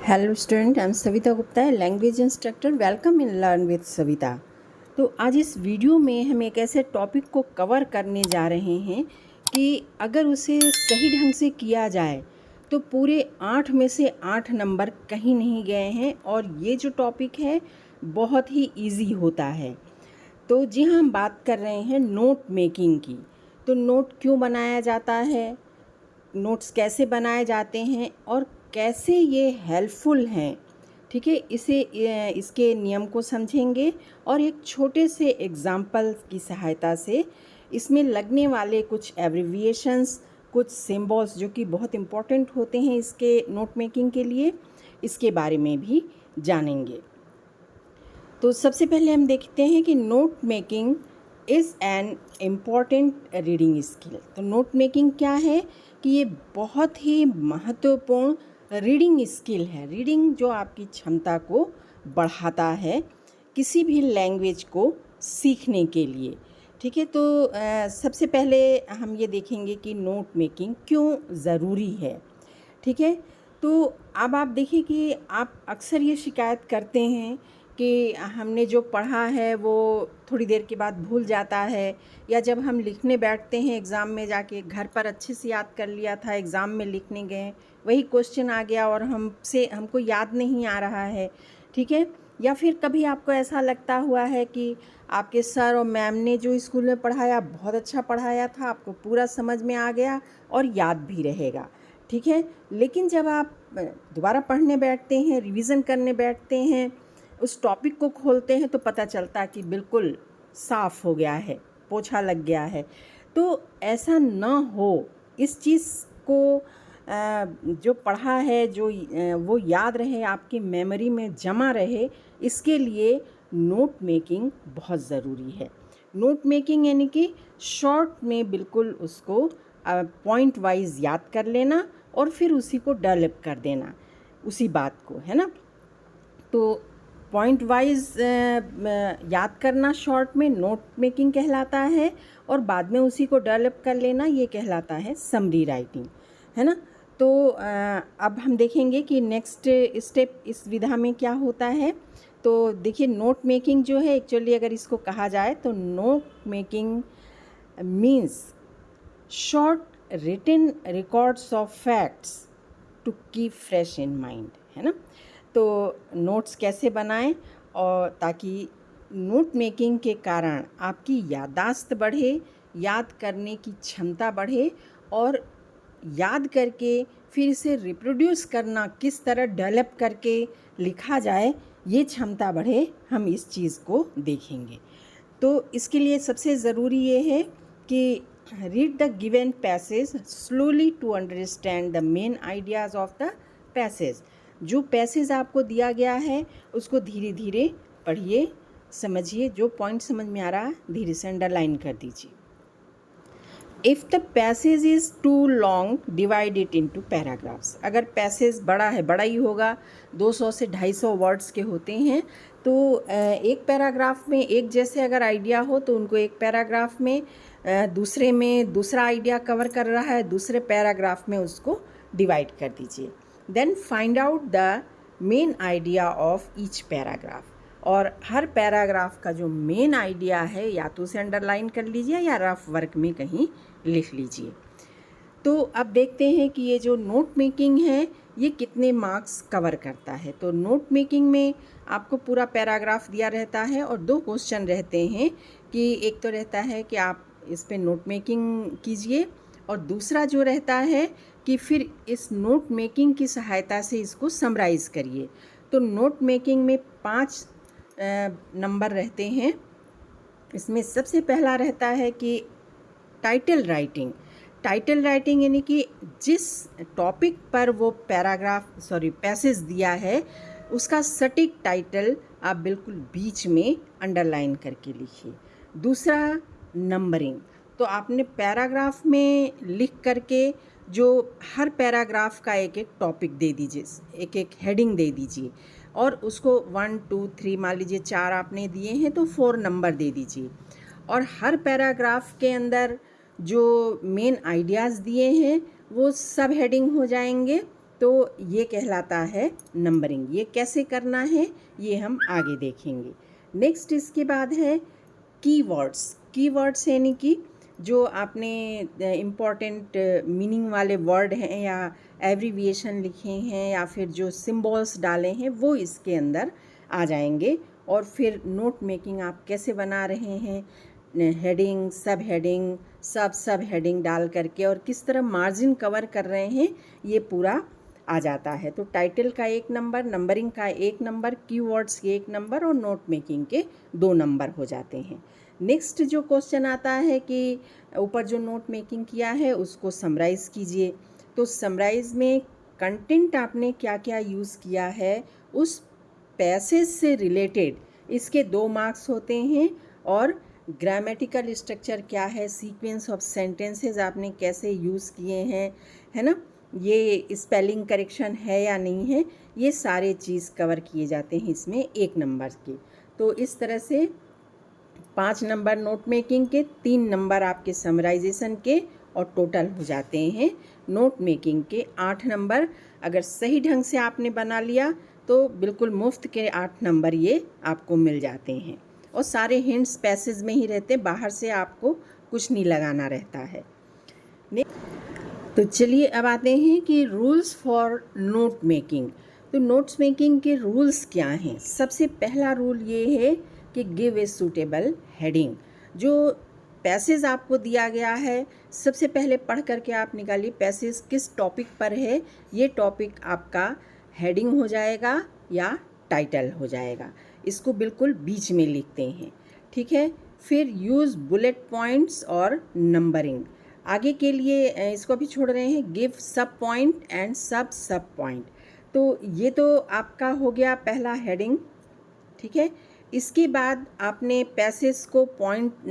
Hello student, I am Savita Gupta, language instructor. Welcome in learn with Savita. तो आज इस video में हम एक ऐसे टॉपिक को कवर करने जा रहे हैं कि अगर उसे सही ढंग से किया जाए तो पूरे 8 में से 8 नंबर कहीं नहीं गए हैं। और ये जो टॉपिक है बहुत ही इजी होता है। तो जी हाँ, हम बात कर रहे हैं नोट मेकिंग की। तो नोट क्यों बनाया जाता है, नोट्स कैसे बनाए जाते हैं और कैसे ये हेल्पफुल हैं, ठीक है। इसके नियम को समझेंगे और एक छोटे से एग्जाम्पल की सहायता से इसमें लगने वाले कुछ एब्रिविएशंस, कुछ सिंबल्स जो कि बहुत इम्पॉर्टेंट होते हैं इसके नोट मेकिंग के लिए, इसके बारे में भी जानेंगे। तो सबसे पहले हम देखते हैं कि note making is an important reading skill. तो नोट मेकिंग क्या है कि ये बहुत ही महत्वपूर्ण रीडिंग स्किल है। रीडिंग जो आपकी क्षमता को बढ़ाता है किसी भी लैंग्वेज को सीखने के लिए, ठीक है। तो सबसे पहले हम ये देखेंगे कि नोट मेकिंग क्यों ज़रूरी है, ठीक है। तो अब आप देखिए कि आप अक्सर ये शिकायत करते हैं कि हमने जो पढ़ा है वो थोड़ी देर के बाद भूल जाता है, या जब हम लिखने बैठते हैं एग्ज़ाम में जाके, घर पर अच्छे से याद कर लिया था, एग्ज़ाम में लिखने गए वही क्वेश्चन आ गया और हमको याद नहीं आ रहा है, ठीक है। या फिर कभी आपको ऐसा लगता हुआ है कि आपके सर और मैम ने जो स्कूल में पढ़ाया बहुत अच्छा पढ़ाया था, आपको पूरा समझ में आ गया और याद भी रहेगा, ठीक है। लेकिन जब आप दोबारा पढ़ने बैठते हैं, रिवीज़न करने बैठते हैं, उस टॉपिक को खोलते हैं तो पता चलता है कि बिल्कुल साफ़ हो गया है, पोछा लग गया है। तो ऐसा ना हो, इस चीज़ को जो पढ़ा है वो याद रहे, आपकी मेमोरी में जमा रहे, इसके लिए नोट मेकिंग बहुत ज़रूरी है। नोट मेकिंग यानी कि शॉर्ट में बिल्कुल उसको पॉइंट वाइज याद कर लेना और फिर उसी को डेवलप कर देना, उसी बात को, है ना। तो पॉइंट वाइज याद करना शॉर्ट में नोट मेकिंग कहलाता है, और बाद में उसी को डेवलप कर लेना ये कहलाता है समरी राइटिंग, है ना। तो अब हम देखेंगे कि नेक्स्ट स्टेप इस विधा में क्या होता है। तो देखिए, नोट मेकिंग जो है एक्चुअली अगर इसको कहा जाए तो note making means short written records of facts to keep fresh in mind, है ना। तो नोट्स कैसे बनाएं, और ताकि नोट मेकिंग के कारण आपकी याददाश्त बढ़े, याद करने की क्षमता बढ़े, और याद करके फिर इसे रिप्रोड्यूस करना, किस तरह डेवलप करके लिखा जाए, ये क्षमता बढ़े, हम इस चीज़ को देखेंगे। तो इसके लिए सबसे ज़रूरी ये है कि read the given passage slowly to understand the main ideas of the passage. जो पैसेज आपको दिया गया है उसको धीरे धीरे पढ़िए, समझिए, जो पॉइंट समझ में आ रहा है धीरे से अंडरलाइन कर दीजिए। If the passage is too long divide it into paragraphs. अगर पैसेज बड़ा है, बड़ा ही होगा, 200 से 250 वर्ड्स के होते हैं, तो एक पैराग्राफ में एक जैसे अगर आइडिया हो तो उनको एक पैराग्राफ में, दूसरे में दूसरा आइडिया कवर कर रहा है, दूसरे पैराग्राफ में उसको डिवाइड कर दीजिए। Then find out the main idea of each paragraph. और हर पैराग्राफ का जो मेन आइडिया है या तो उसे अंडरलाइन कर लीजिए या रफ वर्क में कहीं लिख लीजिए। तो अब देखते हैं कि ये जो नोट मेकिंग है ये कितने मार्क्स कवर करता है। तो नोट मेकिंग में आपको पूरा पैराग्राफ दिया रहता है और 2 क्वेश्चन रहते हैं, कि एक तो रहता है कि आप इस पे नोट मेकिंग कीजिए, और दूसरा जो रहता है कि फिर इस नोट मेकिंग की सहायता से इसको समराइज़ करिए। तो नोट मेकिंग में 5 नंबर रहते हैं। इसमें सबसे पहला रहता है कि टाइटल राइटिंग। टाइटल राइटिंग यानी कि जिस टॉपिक पर वो पैसेज दिया है उसका सटीक टाइटल आप बिल्कुल बीच में अंडरलाइन करके लिखिए। दूसरा, नंबरिंग। तो आपने पैराग्राफ में लिख करके जो हर पैराग्राफ का एक एक टॉपिक दे दीजिए, एक एक हेडिंग दे दीजिए, और उसको 1 2 3 मान लीजिए 4 आपने दिए हैं तो 4 नंबर दे दीजिए। और हर पैराग्राफ के अंदर जो मेन आइडियाज़ दिए हैं वो सब हेडिंग हो जाएंगे, तो ये कहलाता है नंबरिंग। ये कैसे करना है ये हम आगे देखेंगे। नेक्स्ट इसके बाद है कीवर्ड्स। कीवर्ड्स यानी कि जो आपने इम्पॉर्टेंट मीनिंग वाले वर्ड हैं या एब्रीविएशन लिखे हैं या फिर जो सिंबल्स डाले हैं वो इसके अंदर आ जाएंगे। और फिर नोट मेकिंग आप कैसे बना रहे हैं, हेडिंग, सब हेडिंग, सब हेडिंग डाल करके, और किस तरह मार्जिन कवर कर रहे हैं ये पूरा आ जाता है। तो टाइटल का 1 नंबर, नंबरिंग का 1 नंबर, कीवर्ड्स के 1 नंबर और नोट मेकिंग के 2 नंबर हो जाते हैं। नेक्स्ट जो क्वेश्चन आता है कि ऊपर जो नोट मेकिंग किया है उसको समराइज़ कीजिए। तो समराइज़ में कंटेंट आपने क्या क्या यूज़ किया है उस पैसेज से रिलेटेड इसके 2 मार्क्स होते हैं। और ग्रामेटिकल स्ट्रक्चर क्या है, सीक्वेंस ऑफ सेंटेंसेस आपने कैसे यूज़ किए हैं, है ना, ये स्पेलिंग करेक्शन है या नहीं है, ये सारे चीज़ कवर किए जाते हैं इसमें 1 नंबर के। तो इस तरह से 5 नंबर नोट मेकिंग के, 3 नंबर आपके समराइजेशन के, और टोटल हो जाते हैं नोट मेकिंग के 8 नंबर। अगर सही ढंग से आपने बना लिया तो बिल्कुल मुफ्त के 8 नंबर ये आपको मिल जाते हैं। और सारे हिंट्स पैसेज में ही रहते, बाहर से आपको कुछ नहीं लगाना रहता है। तो चलिए अब आते हैं कि रूल्स फॉर नोट मेकिंग। तो नोट्स मेकिंग के रूल्स क्या हैं। सबसे पहला रूल ये है कि गिव ए सूटेबल हेडिंग। जो पैसेज आपको दिया गया है सबसे पहले पढ़ करके आप निकालिए पैसेज किस टॉपिक पर है। ये टॉपिक आपका हेडिंग हो जाएगा या टाइटल हो जाएगा, इसको बिल्कुल बीच में लिखते हैं, ठीक है। फिर यूज़ बुलेट पॉइंट्स और नंबरिंग। आगे के लिए इसको भी छोड़ रहे हैं, गिव सब पॉइंट एंड सब पॉइंट। तो ये तो आपका हो गया पहला हेडिंग, ठीक है। इसके बाद आपने पैसेज को पॉइंट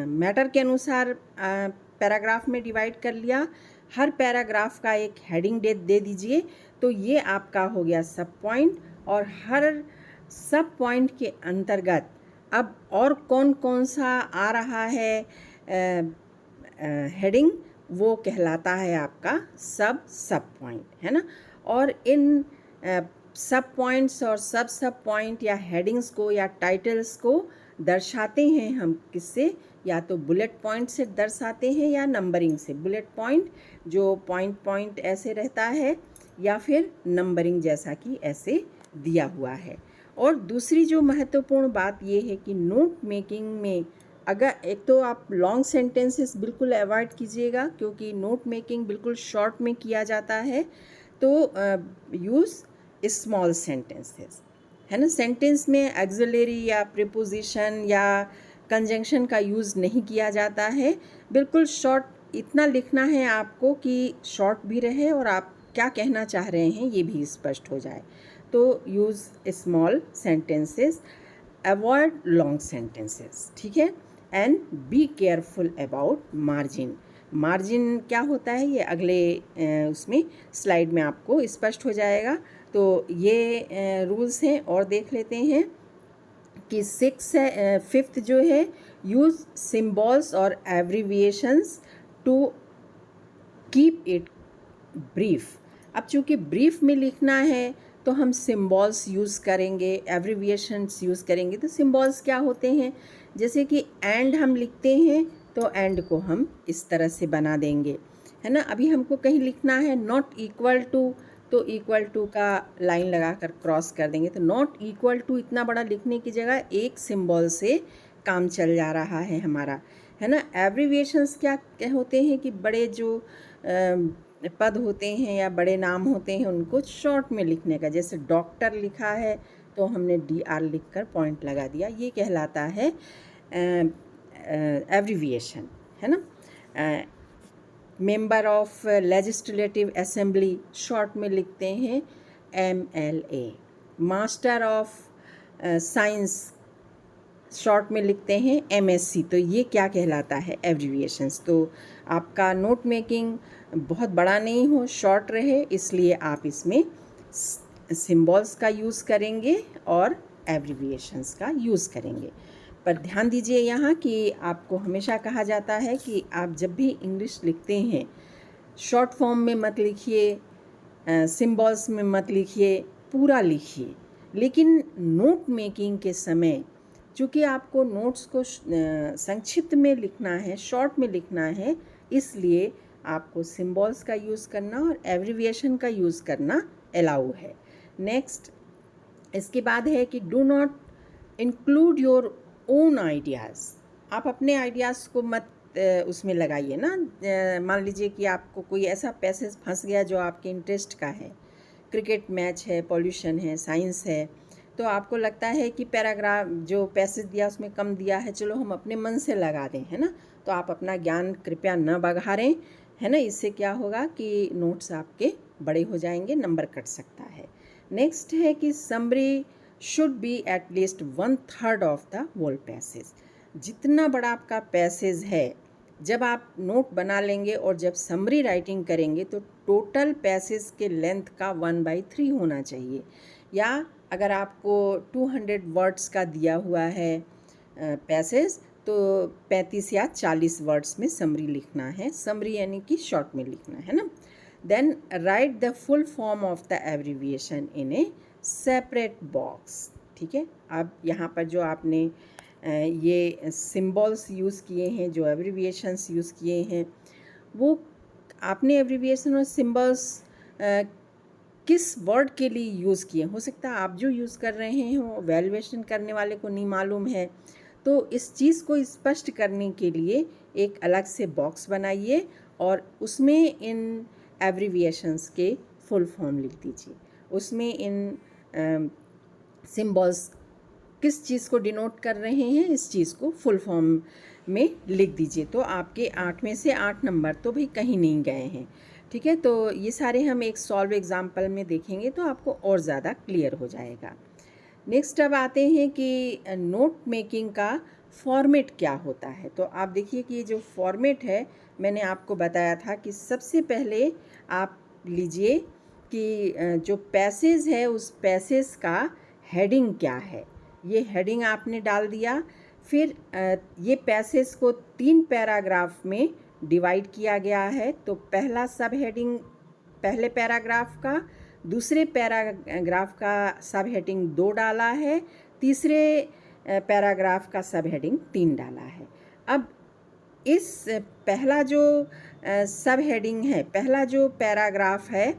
मैटर के अनुसार पैराग्राफ में डिवाइड कर लिया। हर पैराग्राफ का एक हेडिंग दे दीजिए। तो ये आपका हो गया सब पॉइंट। और हर सब पॉइंट के अंतर्गत अब और कौन कौन सा आ रहा है हेडिंग, वो कहलाता है आपका सब पॉइंट, है ना। और इन सब पॉइंट्स और सब पॉइंट या हेडिंग्स को या टाइटल्स को दर्शाते हैं हम किससे, या तो बुलेट पॉइंट से दर्शाते हैं या नंबरिंग से। बुलेट पॉइंट जो पॉइंट ऐसे रहता है, या फिर नंबरिंग जैसा कि ऐसे दिया हुआ है। और दूसरी जो महत्वपूर्ण बात ये है कि नोट मेकिंग में अगर एक तो आप लॉन्ग सेंटेंसेस बिल्कुल अवॉइड कीजिएगा, क्योंकि नोट मेकिंग बिल्कुल शॉर्ट में किया जाता है। तो यूज़ स्मॉल सेंटेंसेस, है ना। सेंटेंस में एक्सिलरी या प्रीपोजिशन या कंजंक्शन का यूज़ नहीं किया जाता है। बिल्कुल शॉर्ट इतना लिखना है आपको कि शॉर्ट भी रहे और आप क्या कहना चाह रहे हैं ये भी स्पष्ट हो जाए। तो use small sentences, avoid long sentences, ठीक है। And be careful about margin. Margin क्या होता है ये अगले उसमें स्लाइड में आपको स्पष्ट हो जाएगा। तो ये रूल्स हैं। और देख लेते हैं कि 5th जो है, यूज़ सिम्बॉल्स और abbreviations to keep it brief. अब चूँकि ब्रीफ में लिखना है तो हम सिम्बॉल्स यूज़ करेंगे, एब्रीविएशंस यूज़ करेंगे। तो सिम्बॉल्स क्या होते हैं, जैसे कि एंड हम लिखते हैं तो एंड को हम इस तरह से बना देंगे, है ना। अभी हमको कहीं लिखना है नॉट इक्वल टू, तो इक्वल टू का लाइन लगा कर क्रॉस कर देंगे। तो नॉट इक्वल टू इतना बड़ा लिखने की जगह एक सिंबल से काम चल जा रहा है हमारा, है ना। एब्रीविएशंस क्या होते हैं कि बड़े जो पद होते हैं या बड़े नाम होते हैं उनको शॉर्ट में लिखने का, जैसे डॉक्टर लिखा है तो हमने DR लिख कर पॉइंट लगा दिया, ये कहलाता है एब्रीविएशन, है ना। Member of legislative assembly short में लिखते हैं MLA। Master of science short में लिखते हैं MSc। तो ये क्या कहलाता है, एब्रीविएशंस। तो आपका नोट मेकिंग बहुत बड़ा नहीं हो, शॉर्ट रहे, इसलिए आप इसमें सिंबल्स का यूज़ करेंगे और एब्रीविएशंस का यूज़ करेंगे। पर ध्यान दीजिए यहाँ कि आपको हमेशा कहा जाता है कि आप जब भी इंग्लिश लिखते हैं शॉर्ट फॉर्म में मत लिखिए, सिंबल्स में मत लिखिए, पूरा लिखिए। लेकिन नोट मेकिंग के समय चूँकि आपको नोट्स को संक्षिप्त में लिखना है, शॉर्ट में लिखना है, इसलिए आपको सिंबल्स का यूज़ करना और एब्रिविएशन का यूज़ करना अलाउ है। नेक्स्ट इसके बाद है कि do not include your own ideas. आप अपने आइडियाज़ को मत उसमें लगाइए ना। मान लीजिए कि आपको कोई ऐसा पैसेज फंस गया जो आपके इंटरेस्ट का है, क्रिकेट मैच है, पॉल्यूशन है, साइंस है, तो आपको लगता है कि पैराग्राफ जो पैसेज दिया उसमें कम दिया है, चलो हम अपने मन से लगा दें, है ना। तो आप अपना ज्ञान कृपया न बघारें, है ना। इससे क्या होगा कि नोट्स आपके बड़े हो जाएंगे, नंबर कट सकता है। नेक्स्ट है कि summary should be at least 1/3 of the whole passage. जितना बड़ा आपका पैसेज है, जब आप नोट बना लेंगे और जब समरी राइटिंग करेंगे तो टोटल पैसेज के लेंथ का 1/3 होना चाहिए। या अगर आपको 200 वर्ड्स का दिया हुआ है पैसेज, तो 35 या 40 वर्ड्स में समरी लिखना है। समरी यानी कि शॉर्ट में लिखना है ना। Then write the full form of the abbreviation in a separate box. ठीक है। अब यहाँ पर जो आपने ये सिंबल्स यूज़ किए हैं, जो एब्रीविएशंस यूज़ किए हैं, वो आपने एब्रीविएशन और सिंबल्स किस वर्ड के लिए यूज़ किए। हो सकता है आप जो यूज़ कर रहे हैं वैल्यूएशन करने वाले को नहीं मालूम है, तो इस चीज़ को स्पष्ट करने के लिए एक अलग से बॉक्स बनाइए और उसमें इन एब्रीविएशंस के फुल फॉर्म लिख दीजिए। उसमें इन सिंबल्स किस चीज़ को डिनोट कर रहे हैं, इस चीज़ को फुल फॉर्म में लिख दीजिए। तो आपके 8 में से 8 नंबर तो भाई कहीं नहीं गए हैं। ठीक है। तो ये सारे हम एक सॉल्व एग्जाम्पल में देखेंगे तो आपको और ज़्यादा क्लियर हो जाएगा। नेक्स्ट अब आते हैं कि नोट मेकिंग का फॉर्मेट क्या होता है। तो आप देखिए कि ये जो फॉर्मेट है, मैंने आपको बताया था कि सबसे पहले आप लीजिए कि जो पैसेज है उस पैसेज का हेडिंग क्या है, ये हेडिंग आपने डाल दिया। फिर ये पैसेज को 3 पैराग्राफ में डिवाइड किया गया है। तो पहला सब हेडिंग पहले पैराग्राफ का, दूसरे पैराग्राफ का सब हेडिंग 2 डाला है, तीसरे पैराग्राफ का सब हेडिंग 3 डाला है। अब इस पहला जो सब हेडिंग है, पहला जो पैराग्राफ है,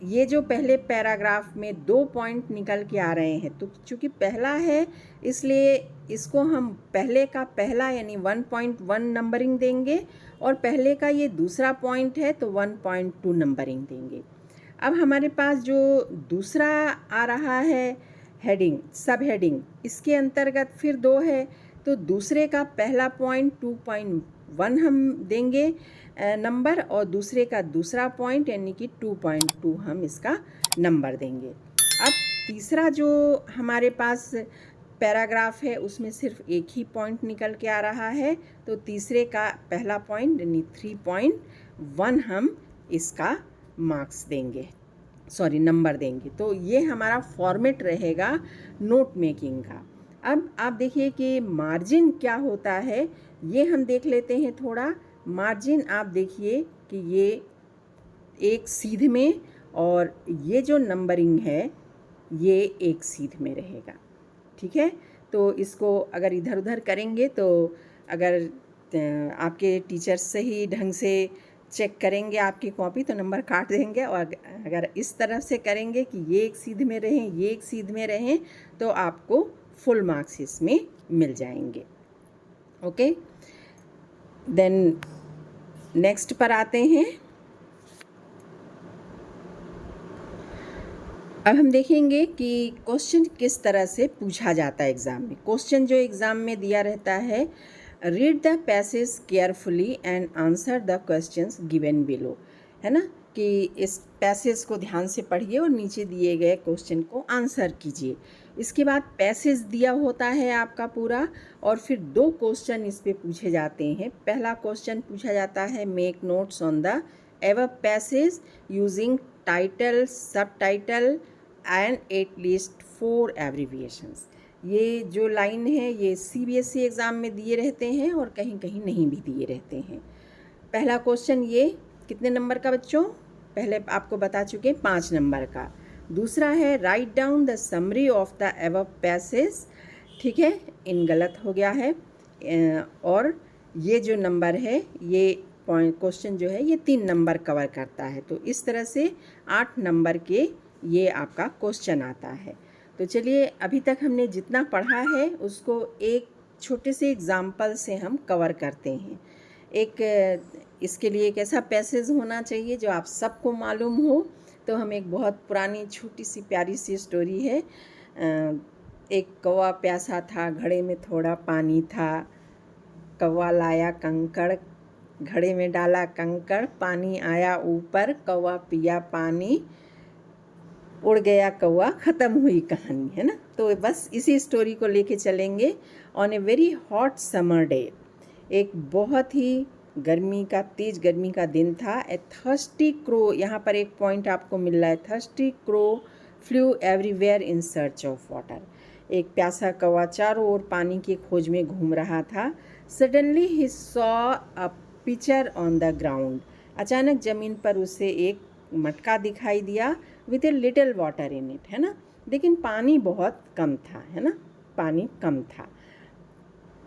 ये जो पहले पैराग्राफ में 2 पॉइंट निकल के आ रहे हैं, तो चूँकि पहला है इसलिए इसको हम पहले का पहला यानी 1.1 नंबरिंग देंगे और पहले का ये दूसरा पॉइंट है तो 1.2 नंबरिंग देंगे। अब हमारे पास जो दूसरा आ रहा है हेडिंग, सब हेडिंग, इसके अंतर्गत फिर 2 है, तो दूसरे का पहला पॉइंट 2.1 हम देंगे नंबर और दूसरे का दूसरा पॉइंट यानी कि 2.2 हम इसका नंबर देंगे। अब तीसरा जो हमारे पास पैराग्राफ है उसमें सिर्फ एक ही पॉइंट निकल के आ रहा है, तो तीसरे का पहला पॉइंट यानी 3.1 हम इसका मार्क्स देंगे, नंबर देंगे। तो ये हमारा फॉर्मेट रहेगा नोट मेकिंग का। अब आप देखिए कि मार्जिन क्या होता है, ये हम देख लेते हैं थोड़ा। मार्जिन आप देखिए कि ये एक सीध में और ये जो नंबरिंग है ये एक सीध में रहेगा। ठीक है। तो इसको अगर इधर उधर करेंगे तो अगर आपके टीचर सही ढंग से चेक करेंगे आपकी कॉपी तो नंबर काट देंगे, और अगर इस तरह से करेंगे कि ये एक सीध में रहें, ये एक सीध में रहें, तो आपको फुल मार्क्स इसमें मिल जाएंगे। ओके। देन नेक्स्ट पर आते हैं। अब हम देखेंगे कि क्वेश्चन किस तरह से पूछा जाता है एग्ज़ाम में। क्वेश्चन जो एग्ज़ाम में दिया रहता है, read the passage carefully and answer the questions given below, है ना, कि इस पैसेज को ध्यान से पढ़िए और नीचे दिए गए क्वेश्चन को आंसर कीजिए। इसके बाद पैसेज दिया होता है आपका पूरा, और फिर 2 क्वेश्चन इस पे पूछे जाते हैं। पहला क्वेश्चन पूछा जाता है, make notes on the ever passage using title, sub title and at least 4 abbreviations. ये जो लाइन है ये CBSE एग्ज़ाम में दिए रहते हैं और कहीं कहीं नहीं भी दिए रहते हैं। पहला क्वेश्चन ये कितने नंबर का बच्चों, पहले आपको बता चुके 5 नंबर का। दूसरा है write down the summary of the above passage, ठीक है, इन गलत हो गया है। और ये जो नंबर है, ये पॉइंट क्वेश्चन जो है ये 3 नंबर कवर करता है। तो इस तरह से 8 नंबर के ये आपका क्वेश्चन आता है। तो चलिए, अभी तक हमने जितना पढ़ा है उसको एक छोटे से एग्जाम्पल से हम कवर करते हैं। इसके लिए एक ऐसा पैसेज होना चाहिए जो आप सबको मालूम हो। तो हम एक बहुत पुरानी छोटी सी प्यारी सी स्टोरी है। एक कौवा प्यासा था, घड़े में थोड़ा पानी था। कौवा लाया कंकड़, घड़े में डाला कंकड़, पानी आया ऊपर, कौवा पिया पानी, उड़ गया कौवा, ख़त्म हुई कहानी, है ना। तो बस इसी स्टोरी को लेके चलेंगे। On a very hot summer day, एक बहुत ही तेज गर्मी का दिन था। ए थर्स्टी क्रो, यहाँ पर एक पॉइंट आपको मिल रहा है, thirsty crow flew everywhere in search of water. एक प्यासा कौवा चारों ओर पानी की खोज में घूम रहा था। सडनली ही saw a pitcher on the ground, अचानक ज़मीन पर उसे एक मटका दिखाई दिया, with a little water in it, है ना। लेकिन पानी बहुत कम था, है ना, पानी कम था।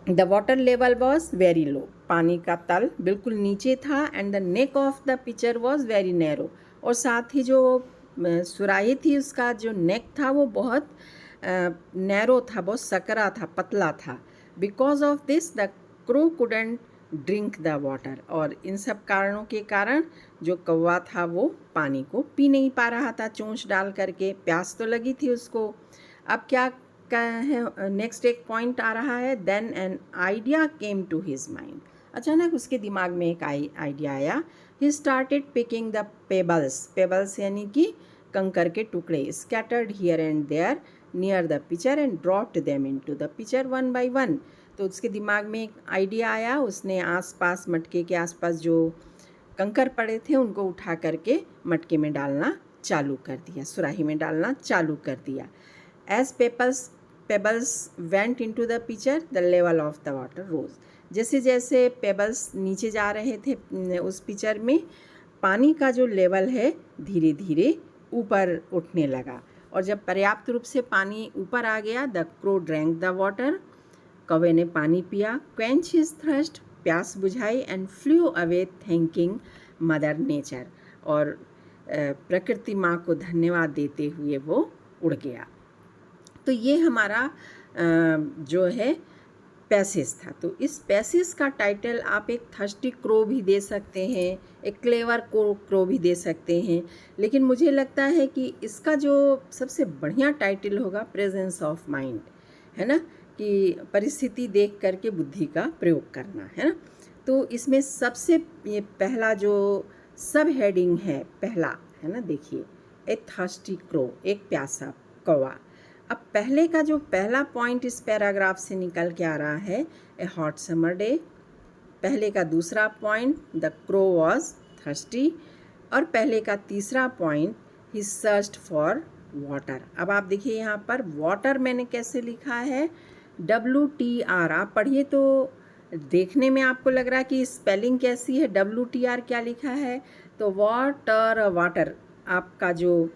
The water level was very low, पानी का तल बिल्कुल नीचे था। And the neck of the pitcher was very narrow, और साथ ही जो सुराही थी उसका जो नेक था वो बहुत नैरो था, बहुत सकरा था, पतला था। Because of this the crow couldn't drink the water, और इन सब कारणों के कारण जो कौवा था वो पानी को पी नहीं पा रहा था चोंच डाल करके। प्यास तो लगी थी उसको। अब क्या है, नेक्स्ट एक पॉइंट आ रहा है, then an idea came to his mind, अचानक उसके दिमाग में एक आइडिया आया। He started picking the pebbles, pebbles यानी कि कंकर के टुकड़े, scattered here and there near the pitcher and dropped them into the pitcher one by one. तो उसके दिमाग में एक आइडिया आया, उसने आसपास, मटके के आसपास जो कंकर पड़े थे उनको उठा करके मटके में डालना चालू कर दिया, सुराही में डालना चालू कर दिया। As pebbles went into the pitcher the level of the water rose, जैसे जैसे पेबल्स नीचे जा रहे थे उस पिचर में, पानी का जो लेवल है धीरे धीरे ऊपर उठने लगा। और जब पर्याप्त रूप से पानी ऊपर आ गया, the crow drank the water, कौवे ने पानी पिया, क्वेंच हिज थर्स्ट, प्यास बुझाई, and flew away thanking mother nature, और प्रकृति माँ को धन्यवाद देते हुए वो उड़ गया। तो ये हमारा जो है पैसेज था। तो इस पैसेज का टाइटल आप एक थर्स्टी क्रो भी दे सकते हैं, एक क्लेवर क्रो भी दे सकते हैं, लेकिन मुझे लगता है कि इसका जो सबसे बढ़िया टाइटल होगा प्रेजेंस ऑफ माइंड, है ना, कि परिस्थिति देख करके बुद्धि का प्रयोग करना, है ना। तो इसमें सबसे ये पहला जो सब हेडिंग है, पहला है ना, देखिए, ए थर्स्टी क्रो, एक प्यासा कौवा। अब पहले का जो पहला पॉइंट इस पैराग्राफ से निकल के आ रहा है, ए हॉट समर डे। पहले का दूसरा point, the crow was thirsty, और पहले का तीसरा point, he searched for water. अब आप देखिए यहाँ पर वाटर मैंने कैसे लिखा है, WTR। आप पढ़िए तो देखने में आपको लग रहा है कि स्पेलिंग कैसी है, WTR क्या लिखा है, तो वाटर आपका जो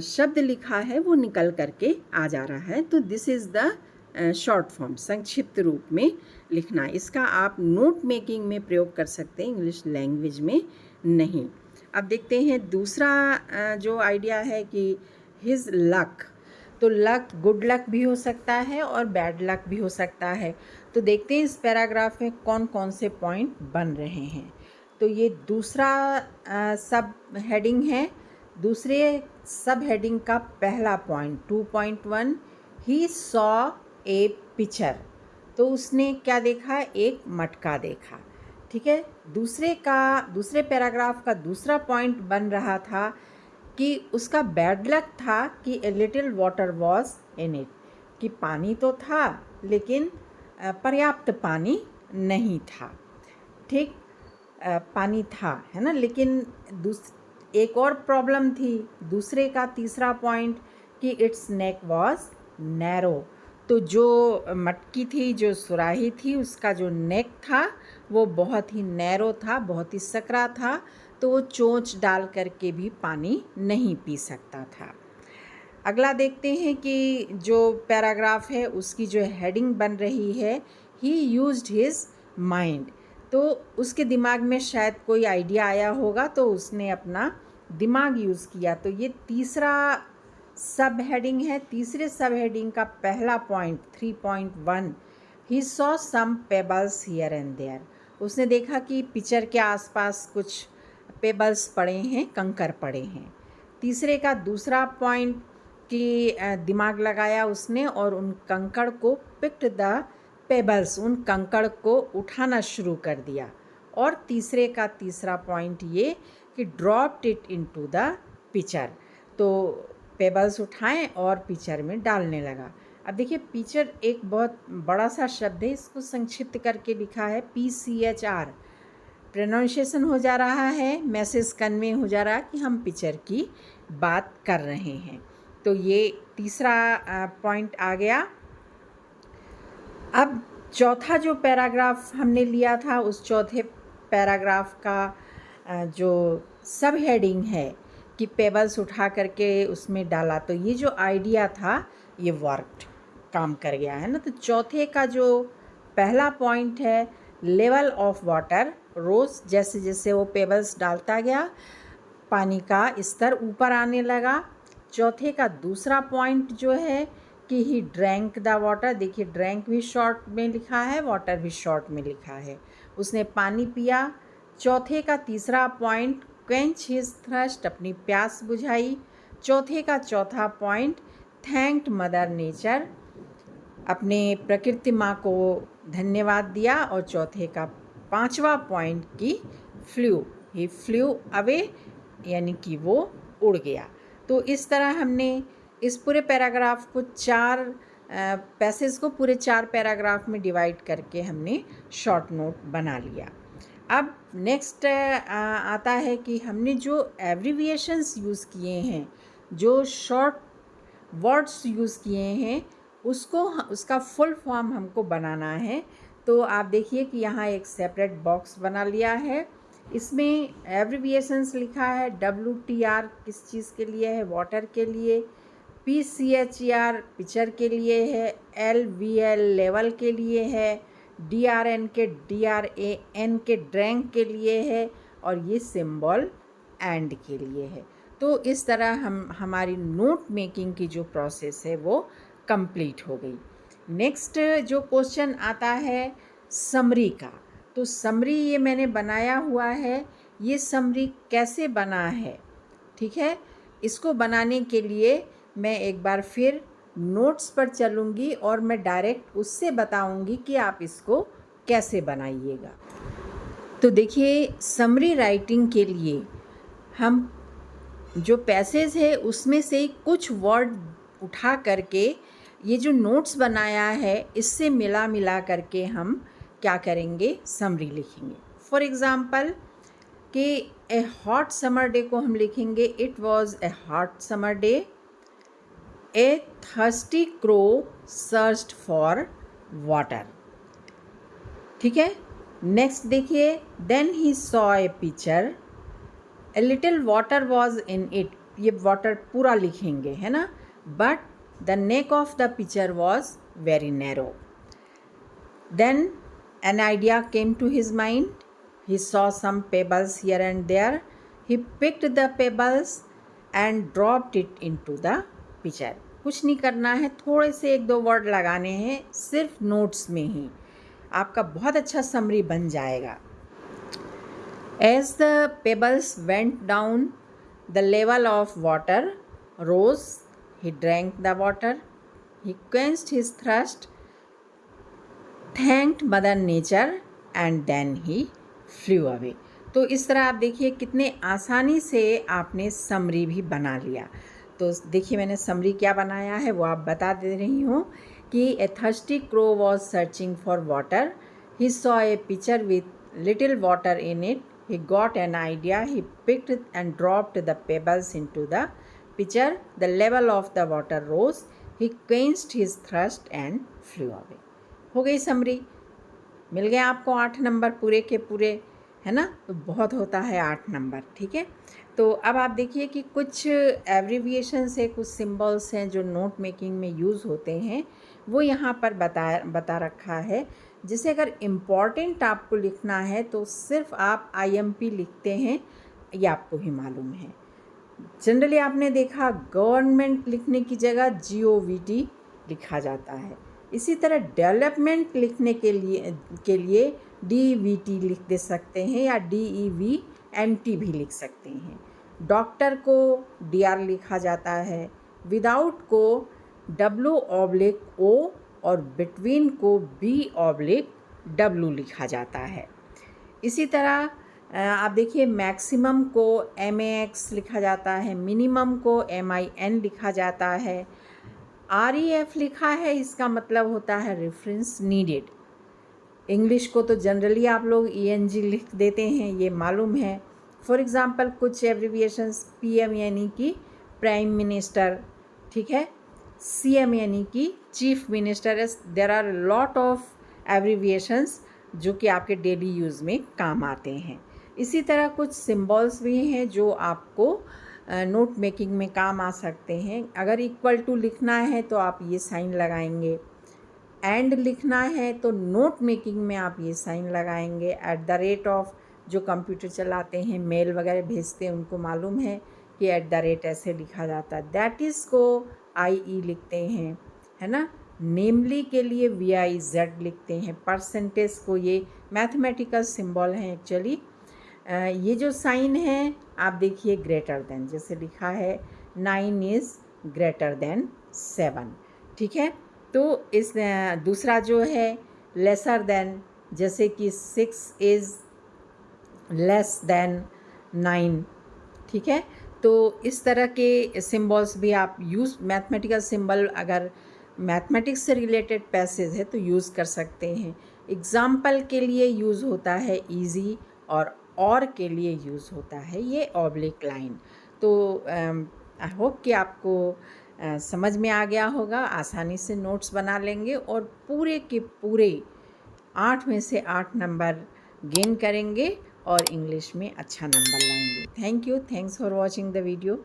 शब्द लिखा है वो निकल करके आ जा रहा है। तो this is the short form, संक्षिप्त रूप में लिखना। इसका आप नोट मेकिंग में प्रयोग कर सकते हैं, इंग्लिश लैंग्वेज में नहीं। अब देखते हैं दूसरा जो आइडिया है कि हिज लक। तो लक गुड लक भी हो सकता है और बैड लक भी हो सकता है। तो देखते हैं इस पैराग्राफ में कौन कौन से पॉइंट बन रहे हैं। तो ये दूसरा सब हेडिंग है। दूसरे सब हेडिंग का पहला point 2.1, he saw a pitcher. तो उसने क्या देखा, एक मटका देखा, ठीक है। दूसरे पैराग्राफ का दूसरा पॉइंट बन रहा था कि उसका बैड लक था कि ए little water was in it, कि पानी तो था लेकिन पर्याप्त पानी नहीं था, ठीक। पानी था, है ना, लेकिन एक और प्रॉब्लम थी दूसरे का तीसरा पॉइंट, कि इट्स नेक वॉज नैरो। तो जो मटकी थी, जो सुराही थी, उसका जो नेक था वो बहुत ही नैरो था, बहुत ही सकरा था। तो वो चोंच डाल करके भी पानी नहीं पी सकता था। अगला देखते हैं कि जो पैराग्राफ है उसकी जो हेडिंग बन रही है, ही यूज्ड हिज माइंड। तो उसके दिमाग में शायद कोई आइडिया आया होगा तो उसने अपना दिमाग यूज़ किया। तो ये तीसरा सब हेडिंग है। तीसरे सब हेडिंग का पहला point 3.1, he saw some pebbles here and there. उसने देखा कि पिक्चर के आसपास कुछ पेबल्स पड़े हैं, कंकर पड़े हैं। तीसरे का दूसरा पॉइंट कि दिमाग लगाया उसने और उन कंकड़ को पिक्ड द पेबल्स, उन कंकड़ को उठाना शुरू कर दिया। और तीसरे का तीसरा पॉइंट ये कि dropped it into the picture, तो पेबल्स उठाएं और पिक्चर में डालने लगा। अब देखिए पिक्चर एक बहुत बड़ा सा शब्द है, इसको संक्षिप्त करके लिखा है PCHR। प्रोनाउंसिएशन हो जा रहा है, मैसेज कन्वे हो जा रहा है कि हम पिक्चर की बात कर रहे हैं। तो ये तीसरा पॉइंट आ गया। अब चौथा जो पैराग्राफ हमने लिया था, उस चौथे पैराग्राफ का जो सब हेडिंग है कि पेबल्स उठा करके उसमें डाला, तो ये जो आइडिया था ये वर्कड, काम कर गया है ना। तो चौथे का जो पहला पॉइंट है, लेवल ऑफ वाटर रोज, जैसे जैसे वो पेबल्स डालता गया पानी का स्तर ऊपर आने लगा। चौथे का दूसरा पॉइंट जो है कि ही ड्रैंक द वाटर, देखिए ड्रैंक भी शॉर्ट में लिखा है, वाटर भी शॉर्ट में लिखा है, उसने पानी पिया। चौथे का तीसरा पॉइंट क्वेंच हिज थर्स्ट, अपनी प्यास बुझाई। चौथे का चौथा पॉइंट थैंक्ड मदर नेचर, अपने प्रकृति माँ को धन्यवाद दिया। और चौथे का पांचवा पॉइंट की फ्लू, ही फ्लू अवे, यानी कि वो उड़ गया। तो इस तरह हमने इस पूरे पैराग्राफ को पैसेज को पूरे 4 पैराग्राफ में डिवाइड करके हमने शॉर्ट नोट बना लिया। अब नेक्स्ट आता है कि हमने जो एब्रिविएशंस यूज़ किए हैं, जो शॉर्ट वर्ड्स यूज़ किए हैं, उसका फुल फॉर्म हमको बनाना है। तो आप देखिए कि यहाँ एक सेपरेट बॉक्स बना लिया है, इसमें एब्रिविएशंस लिखा है। WTR किस चीज़ के लिए है, वाटर के लिए। PCHER पिक्चर के लिए है। LVL लेवल के लिए है। DRN के ड्रैंक के लिए है। और ये सिंबल एंड के लिए है। तो इस तरह हमारी नोट मेकिंग की जो प्रोसेस है वो कंप्लीट हो गई। नेक्स्ट जो क्वेश्चन आता है समरी का, तो समरी ये मैंने बनाया हुआ है। ये समरी कैसे बना है, ठीक है, इसको बनाने के लिए मैं एक बार फिर नोट्स पर चलूँगी और मैं डायरेक्ट उससे बताऊँगी कि आप इसको कैसे बनाइएगा। तो देखिए समरी राइटिंग के लिए हम जो पैसेज है उसमें से कुछ वर्ड उठा करके ये जो नोट्स बनाया है इससे मिला करके हम क्या करेंगे, समरी लिखेंगे। फॉर एग्ज़ाम्पल कि ए हॉट समर डे को हम लिखेंगे it was a hot summer day. A thirsty crow searched for water, ठीक है। नेक्स्ट देखिए, then he saw a picture, a little water was in it, ये वाटर पूरा लिखेंगे, है ना। But the neck of the picture was very narrow. Then an idea came to his mind. He saw some pebbles here and there. He picked the pebbles and dropped it into the pitcher. कुछ नहीं करना है, थोड़े से 1-2 word लगाने हैं सिर्फ notes में ही, आपका बहुत अच्छा समरी बन जाएगा। As the pebbles went down, the level of water rose. He drank the water. He quenched his thirst. Thanked mother nature and then he flew away. तो इस तरह आप देखिए कितने आसानी से आपने समरी भी बना लिया। तो देखिए मैंने समरी क्या बनाया है वो आप बता दे रही हूँ कि a thirsty crow was searching for water, he saw a picture with little water in it, he got an idea, he picked and dropped the pebbles into the picture, the level of the water rose, he quenched his thirst and flew away. हो गई summary, मिल गए आपको 8 number पूरे के पूरे, है ना। तो बहुत होता है 8 नंबर, ठीक है। तो अब आप देखिए कि कुछ एब्रीविएशंस है, कुछ सिंबल्स हैं जो नोट मेकिंग में यूज़ होते हैं, वो यहाँ पर बता रखा है। जैसे अगर इम्पॉर्टेंट आपको लिखना है तो सिर्फ आप IMP लिखते हैं, ये आपको ही मालूम है। जनरली आपने देखा गवर्नमेंट लिखने की जगह GOVT लिखा जाता है। इसी तरह डेवलपमेंट लिखने के लिए DVT लिख दे सकते हैं या DEVMT भी लिख सकते हैं। डॉक्टर को DR लिखा जाता है, विदाउट को W/O और बिटवीन को B/W लिखा जाता है। इसी तरह आप देखिए मैक्सिमम को MAX लिखा जाता है, मिनिमम को MIN लिखा जाता है। REF लिखा है, इसका मतलब होता है रेफरेंस नीडेड। इंग्लिश को तो जनरली आप लोग ENG लिख देते हैं, ये मालूम है। फॉर एग्ज़ाम्पल कुछ एब्रीविएशंस PM यानी कि प्राइम मिनिस्टर, ठीक है, CM यानी कि chief minister. There are lot of abbreviations जो कि आपके डेली यूज़ में काम आते हैं। इसी तरह कुछ सिंबल्स भी हैं जो आपको नोट मेकिंग में काम आ सकते हैं। अगर इक्वल टू लिखना है तो आप ये साइन लगाएंगे, एंड लिखना है तो नोट मेकिंग में आप ये साइन लगाएंगे। @ जो कंप्यूटर चलाते हैं, मेल वगैरह भेजते हैं, उनको मालूम है कि @ ऐसे लिखा जाता है। दैट इज़ को IE लिखते हैं, है ना। नेमली के लिए VIZ लिखते हैं। परसेंटेज को ये मैथमेटिकल सिंबल हैं एक्चुअली। ये जो साइन है आप देखिए ग्रेटर देन, जैसे लिखा है 9 इज़ ग्रेटर देन 7, ठीक है। तो इस दूसरा जो है लेसर देन, जैसे कि 6 इज़ लेस देन 9, ठीक है। तो इस तरह के सिंबल्स भी आप यूज़, मैथमेटिकल सिंबल अगर मैथमेटिक्स से रिलेटेड पैसेज है तो यूज़ कर सकते हैं। एग्ज़ाम्पल के लिए यूज़ होता है ईजी, और के लिए यूज़ होता है ये ऑब्लिक लाइन। तो आई होप कि आपको समझ में आ गया होगा, आसानी से नोट्स बना लेंगे और पूरे के पूरे 8 में से 8 नंबर गेन करेंगे और इंग्लिश में अच्छा नंबर लाएंगे। Thanks for watching the video.